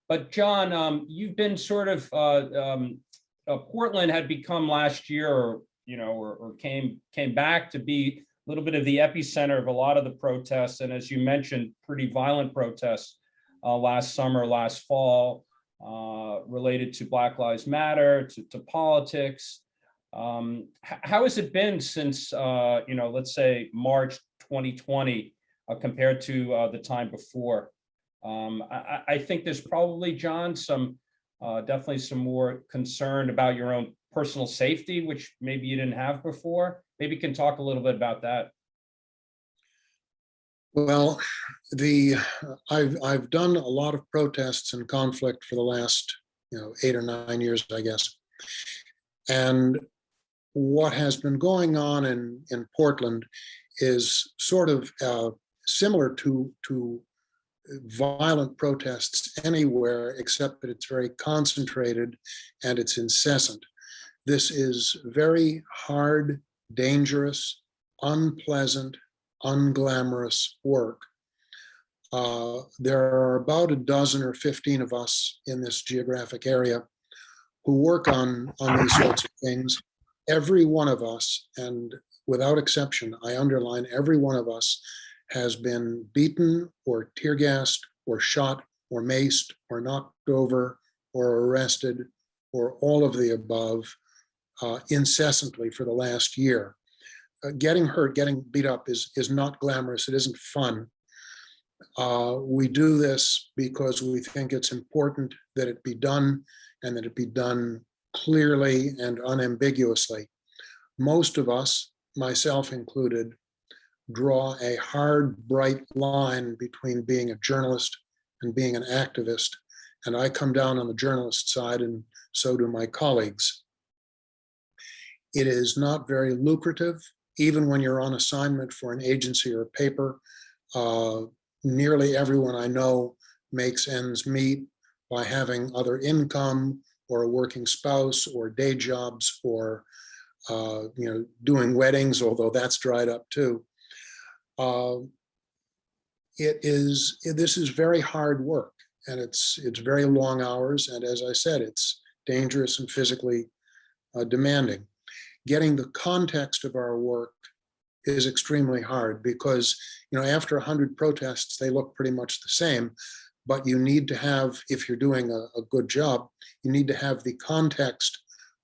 But John, you've been sort of Portland had become last year, or came back to be a little bit of the epicenter of a lot of the protests, and as you mentioned, pretty violent protests last summer, last fall, related to Black Lives Matter, to politics. How has it been since let's say March 2020 compared to the time before? I think there's probably, John, definitely some more concern about your own personal safety, which maybe you didn't have before. Maybe you can talk a little bit about that. Well, I've done a lot of protests and conflict for the last 8 or 9 years, I guess. And what has been going on in Portland is sort of similar to violent protests anywhere, except that it's very concentrated and it's incessant. This is very hard, dangerous, unpleasant, unglamorous work. There are about a dozen or 15 of us in this geographic area who work on these sorts of things. Every one of us, and without exception, I underline, every one of us has been beaten or tear gassed or shot or maced or knocked over or arrested or all of the above incessantly for the last year. Getting hurt, getting beat up is not glamorous. It isn't fun. We do this because we think it's important that it be done, and that it be done clearly and unambiguously. Most of us, myself included, draw a hard, bright line between being a journalist and being an activist. And I come down on the journalist side, and so do my colleagues. It is not very lucrative, even when you're on assignment for an agency or a paper. Nearly everyone I know makes ends meet by having other income, or a working spouse, or day jobs, or doing weddings, although that's dried up too. This is very hard work, and it's very long hours, and as I said, it's dangerous and physically demanding. Getting the context of our work is extremely hard, because after 100 protests, they look pretty much the same. But you need to have, if you're doing a good job, you need to have the context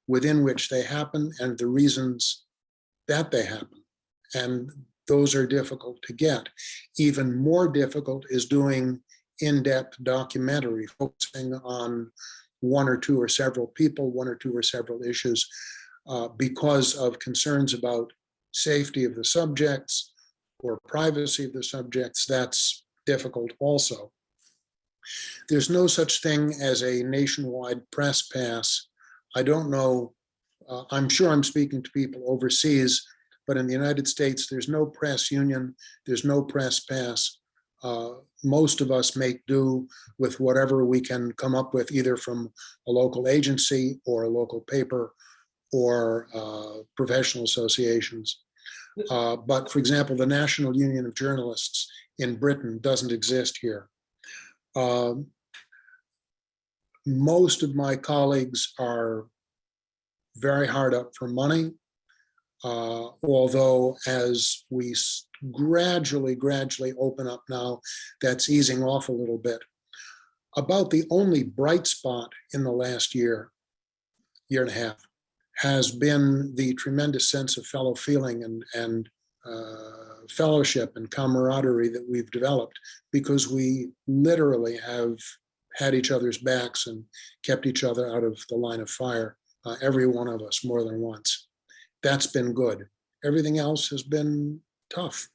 within which they happen and the reasons that they happen. And those are difficult to get. Even more difficult is doing in-depth documentary, focusing on one or two or several people, one or two or several issues, because of concerns about safety of the subjects or privacy of the subjects. That's difficult also. There's no such thing as a nationwide press pass. I don't know, I'm sure I'm speaking to people overseas, but in the United States, there's no press union, there's no press pass. Most of us make do with whatever we can come up with, either from a local agency or a local paper or professional associations. But for example, the National Union of Journalists in Britain doesn't exist here. Most of my colleagues are very hard up for money, although as we gradually open up now, that's easing off a little bit. About the only bright spot in the last year and a half has been the tremendous sense of fellow feeling and fellowship and camaraderie that we've developed, because we literally have had each other's backs and kept each other out of the line of fire, every one of us more than once. That's been good. Everything else has been tough.